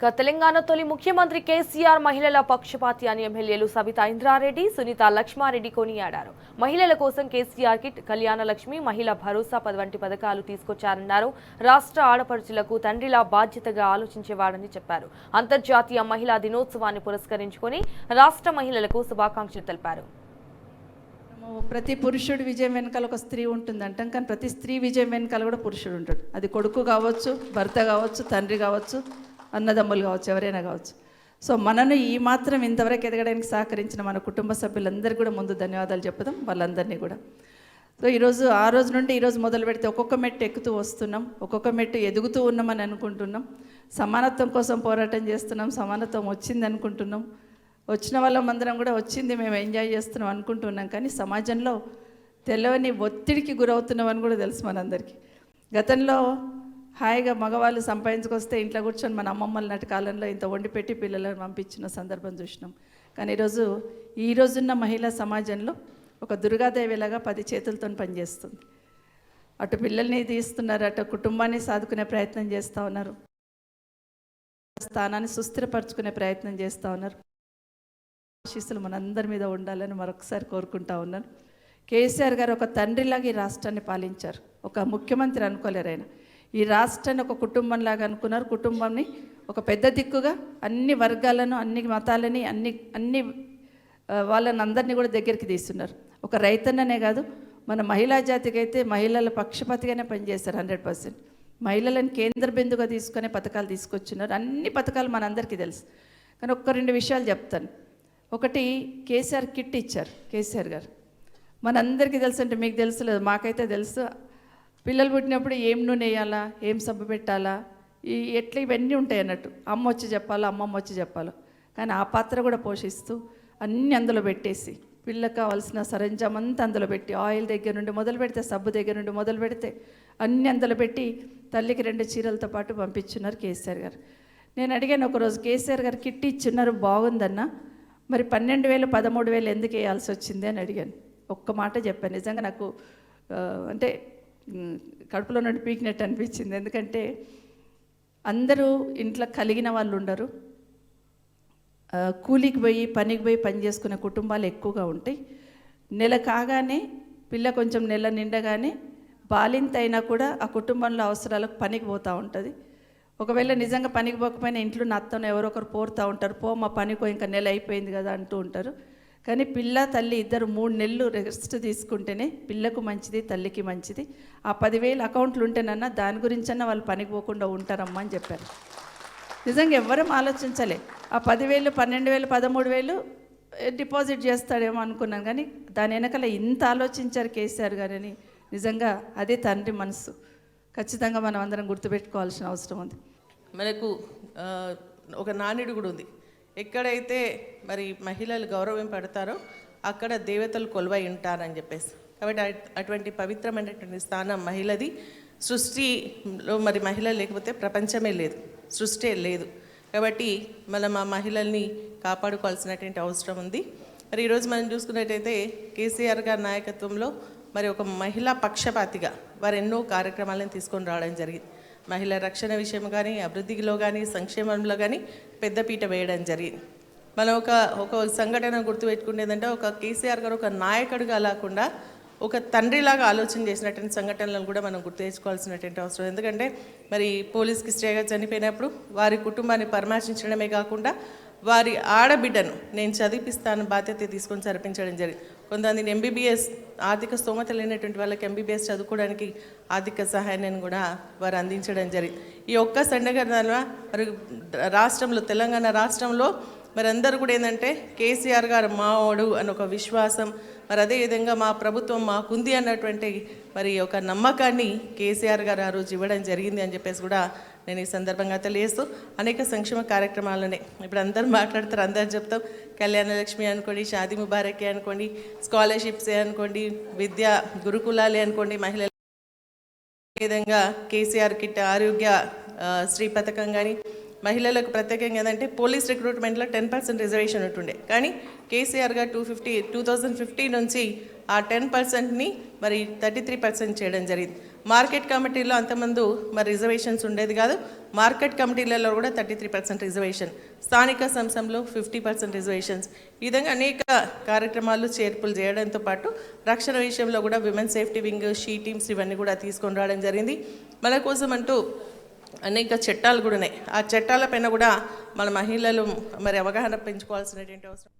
తెలంగాణ తొలి ముఖ్యమంత్రి కేసీఆర్ మహిళల పక్షపాతి అని ఎమ్మెల్యేలు సబితా ఇంద్రారెడ్డి, సునీత లక్ష్మారెడ్డి కొనియాడారు. మహిళల కోసం కేసీఆర్ కిట్, కళ్యాణ లక్ష్మి, మహిళా భరోసా వంటి పథకాలు తీసుకొచ్చారన్నారు. రాష్ట్ర ఆడపడుచులకు తండ్రిలా బాధ్యతగా ఆలోచించేవాడని చెప్పారు. అంతర్జాతీయ మహిళా దినోత్సవాన్ని పురస్కరించుకొని రాష్ట్ర మహిళలకు శుభాకాంక్షలు తెలిపారు. ప్రతి పురుషుడి విజయం వెనకాల ఒక స్త్రీ ఉంటుంది అంటాం, కానీ ప్రతి స్త్రీ విజయం వెనకాల కూడా పురుషుడు ఉంటాడు. అది కొడుకు కావచ్చు, భర్త కావచ్చు, తండ్రి కావచ్చు, అన్నదమ్ములు కావచ్చు, ఎవరైనా కావచ్చు. సో మనను ఈ మాత్రం ఇంతవరకు ఎదగడానికి సహకరించిన మన కుటుంబ సభ్యులందరికీ కూడా ముందు ధన్యవాదాలు చెప్పుదాం, వాళ్ళందరినీ కూడా. సో ఈరోజు ఆ రోజు నుండి ఈరోజు మొదలు పెడితే ఒక్కొక్క మెట్టు ఎక్కుతూ వస్తున్నాం, ఒక్కొక్క మెట్టు ఎదుగుతూ ఉన్నామని అనుకుంటున్నాం. సమానత్వం కోసం పోరాటం చేస్తున్నాం, సమానత్వం వచ్చింది అనుకుంటున్నాం. వచ్చిన వాళ్ళమందరం కూడా వచ్చింది మేము ఎంజాయ్ చేస్తున్నాం అనుకుంటున్నాం, కానీ సమాజంలో తెలవని ఒత్తిడికి గురవుతున్నామని కూడా తెలుసు మనందరికీ. గతంలో హాయిగా మగవాళ్ళు సంపాదించుకొస్తే ఇంట్లో కూర్చొని మన అమ్మమ్మల నాటి కాలంలో ఇంత వండి పెట్టి పిల్లలను పంపించిన సందర్భం చూసినాం. కానీ ఈ రోజున్న మహిళా సమాజంలో ఒక దుర్గాదేవిలాగా 10 చేతులతో పనిచేస్తుంది. అటు పిల్లల్ని తీస్తున్నారు, అటు కుటుంబాన్ని సాదుకునే ప్రయత్నం చేస్తూ ఉన్నారు, స్థానాన్ని సుస్థిరపరచుకునే ప్రయత్నం చేస్తూ ఉన్నారు. ఆశీస్సులు మనందరి మీద ఉండాలని మరొకసారి కోరుకుంటా ఉన్నాను. కేసీఆర్ గారు ఒక తండ్రిలాగా ఈ రాష్ట్రాన్ని పాలించారు. ఒక ముఖ్యమంత్రి అనుకోలేరు ఆయన. ఈ రాష్ట్రాన్ని ఒక కుటుంబంలాగా అనుకున్నారు. కుటుంబాన్ని ఒక పెద్ద దిక్కుగా అన్ని వర్గాలను, అన్ని మతాలని, అన్ని వాళ్ళని అందరినీ కూడా దగ్గరికి తీస్తున్నారు. ఒక రైతన్ననే కాదు, మన మహిళా జాతికి అయితే మహిళల పక్షపాతిగానే పనిచేస్తారు 100%. మహిళలను కేంద్ర బిందుగా తీసుకునే పథకాలు తీసుకొచ్చున్నారు. అన్ని పథకాలు మనందరికీ తెలుసు, కానీ 2 విషయాలు చెప్తాను. ఒకటి, కేసీఆర్ కిట్ ఇచ్చారు కేసీఆర్ గారు. మనందరికీ తెలుసు అంటే మీకు తెలుసు లేదు, మాకైతే తెలుసు. పిల్లలు పుట్టినప్పుడు ఏం నూనె వేయాలా, ఏం సబ్బు పెట్టాలా, ఎట్లా ఇవన్నీ ఉంటాయి అన్నట్టు. అమ్మ వచ్చి చెప్పాలా, అమ్మమ్మ వచ్చి చెప్పాలా, కానీ ఆ పాత్ర కూడా పోషిస్తూ అన్నీ అందులో పెట్టేసి పిల్లలకు కావాల్సిన సరంజాం అంతా అందులో పెట్టి, ఆయిల్ దగ్గర నుండి మొదలు పెడితే, సబ్బు దగ్గర నుండి మొదలు పెడితే అన్నీ అందులో పెట్టి తల్లికి 2 చీరలతో పాటు పంపించున్నారు కేసీఆర్ గారు. నేను అడిగాను ఒకరోజు, కేసీఆర్ గారు కిట్ ఇచ్చున్నారు బాగుందన్న, మరి 12,000 13,000 ఎందుకు వేయాల్సి వచ్చింది అని అడిగాను. ఒక్క మాట చెప్పాను. నిజంగా నాకు అంటే కడుపులో నుండి పీకినట్టు అనిపించింది. ఎందుకంటే అందరూ ఇంట్లో కలిగిన వాళ్ళు ఉండరు, కూలికి పోయి పనికి పోయి పని చేసుకునే కుటుంబాలు ఎక్కువగా ఉంటాయి. నెల కాగానే పిల్ల కొంచెం నెల నిండగానే బాలింత అయినా కూడా ఆ కుటుంబంలో అవసరాలకు పనికి పోతూ ఉంటుంది. ఒకవేళ నిజంగా పనికి పోకపోయినా ఇంట్లో నత్తను ఎవరో ఒకరు పోరుతూ ఉంటారు, మా పనికో ఇంకా నెల అయిపోయింది కదా అంటూ ఉంటారు. కానీ పిల్ల తల్లి ఇద్దరు 3 నెలలు రెస్ట్ తీసుకుంటేనే పిల్లకు మంచిది, తల్లికి మంచిది. ఆ 10,000 అకౌంట్లు ఉంటేనన్నా దాని గురించన్నా వాళ్ళు పనికి పోకుండా ఉంటారమ్మా అని చెప్పారు. నిజంగా ఎవ్వరం ఆలోచించలే. ఆ 10,000 12,000 13,000 డిపాజిట్ చేస్తాడేమో అనుకున్నాను, కానీ దాని వెనకాల ఇంత ఆలోచించారు కేసీఆర్ గారని నిజంగా అదే తండ్రి మనసు. ఖచ్చితంగా మనం అందరం గుర్తుపెట్టుకోవాల్సిన అవసరం ఉంది. మనకు ఒక నానుడి కూడా ఉంది, ఎక్కడైతే మరి మహిళలు గౌరవం పడతారో అక్కడ దేవతలు కొలువై ఉంటారని చెప్పేసి. కాబట్టి అటువంటి పవిత్రమైనటువంటి స్థానం మహిళది. సృష్టిలో మరి మహిళ లేకపోతే ప్రపంచమే లేదు, సృష్టి లేదు. కాబట్టి మనం ఆ మహిళల్ని కాపాడుకోవాల్సినటువంటి అవసరం ఉంది. మరి ఈరోజు మనం చూసుకున్నట్టయితే కేసీఆర్ గారి నాయకత్వంలో మరి ఒక మహిళా పక్షపాతిగా వారు ఎన్నో కార్యక్రమాలను తీసుకొని రావడం జరిగింది. మహిళా రక్షణ విషయం కానీ, అభివృద్ధిలో కానీ, సంక్షేమంలో కానీ పెద్దపీట వేయడం జరిగింది. మనం ఒక సంఘటన గుర్తుపెట్టుకునేదంటే, ఒక కేసీఆర్ గారు ఒక నాయకుడిగా లేకుండా ఒక తండ్రిలాగా ఆలోచన చేసినటువంటి సంఘటనలను కూడా మనం గుర్తు తెచ్చుకోవాల్సినటువంటి అవసరం. ఎందుకంటే మరి పోలీస్కి స్టేగా చనిపోయినప్పుడు వారి కుటుంబాన్ని పరామర్శించడమే కాకుండా వారి ఆడబిడ్డను నేను చదివిస్తాను బాధ్యత తీసుకొని చదివించడం జరిగింది. కొంతమంది ఎంబీబీఎస్ ఆర్థిక స్తోమత లేనటువంటి వాళ్ళకి ఎంబీబీఎస్ చదువుకోవడానికి ఆర్థిక సహాయాన్ని కూడా వారు అందించడం జరిగింది. ఈ ఒక్క సంఘటన మరి రాష్ట్రంలో, తెలంగాణ రాష్ట్రంలో మరి అందరూ కూడా ఏంటంటే కేసీఆర్ గారు మావాడు అని ఒక విశ్వాసం, మరి అదేవిధంగా మా ప్రభుత్వం మాకుంది అన్నటువంటి మరి ఒక నమ్మకాన్ని కేసీఆర్ గారు ఆ రోజు ఇవ్వడం జరిగింది అని చెప్పేసి కూడా నేను ఈ సందర్భంగా తెలియజేస్తూ, అనేక సంక్షేమ కార్యక్రమాలనే ఇప్పుడు అందరూ మాట్లాడతారు, అందరు చెప్తాం. కళ్యాణ లక్ష్మి అనుకోండి, షాదీ ముబారకే అనుకోండి, స్కాలర్షిప్సే అనుకోండి, విద్యా గురుకులాలే అనుకోండి, మహిళల విధంగా కేసీఆర్ కిట్, ఆరోగ్య శ్రీ పథకం కానీ, మహిళలకు ప్రత్యేకంగా ఏంటంటే పోలీస్ రిక్రూట్మెంట్లో 10% రిజర్వేషన్ ఉంటుండే, కానీ కేసీఆర్ గారు 2015 నుంచి ఆ 10%ని మరి 33% చేయడం జరిగింది. మార్కెట్ కమిటీలో అంతమంది మరి రిజర్వేషన్స్ ఉండేది కాదు, మార్కెట్ కమిటీలలో కూడా 33% రిజర్వేషన్, స్థానిక సంస్థలో 50% రిజర్వేషన్స్, ఈ విధంగా అనేక కార్యక్రమాలు చేర్పులు చేయడంతో పాటు రక్షణ విషయంలో కూడా women safety wing, she teams ఇవన్నీ కూడా తీసుకొని రావడం జరిగింది. మన కోసం అంటూ అనేక చట్టాలు కూడా ఉన్నాయి. ఆ చట్టాలపైన కూడా మన మహిళలు మరి అవగాహన పెంచుకోవాల్సినటువంటి అవసరం.